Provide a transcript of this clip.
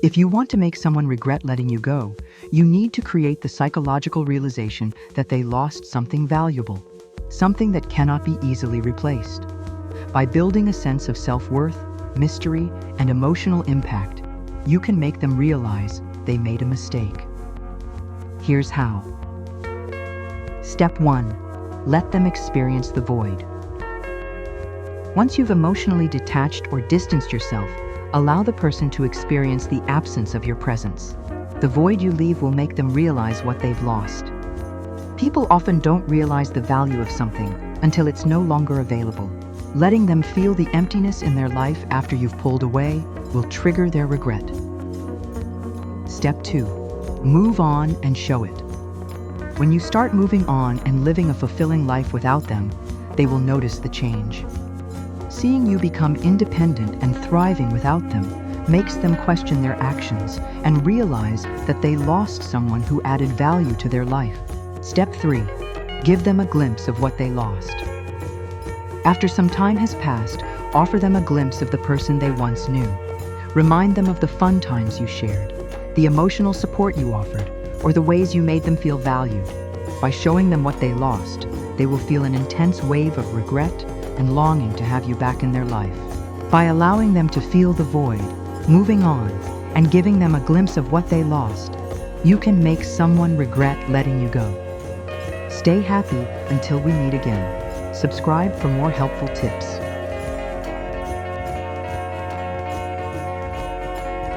If you want to make someone regret letting you go, you need to create the psychological realization that they lost something valuable, something that cannot be easily replaced. By building a sense of self-worth, mystery, and emotional impact, you can make them realize they made a mistake. Here's how. Step 1. Let them experience the void. Once you've emotionally detached or distanced yourself, allow the person to experience the absence of your presence. The void you leave will make them realize what they've lost. People often don't realize the value of something until it's no longer available. Letting them feel the emptiness in their life after you've pulled away will trigger their regret. Step 2. Move on and show it. When you start moving on and living a fulfilling life without them, they will notice the change. Seeing you become independent and thriving without them makes them question their actions and realize that they lost someone who added value to their life. Step 3. Give them a glimpse of what they lost. After some time has passed, offer them a glimpse of the person they once knew. Remind them of the fun times you shared, the emotional support you offered, or the ways you made them feel valued. By showing them what they lost, they will feel an intense wave of regret and longing to have you back in their life. By allowing them to feel the void, moving on, and giving them a glimpse of what they lost, you can make someone regret letting you go. Stay happy until we meet again. Subscribe for more helpful tips.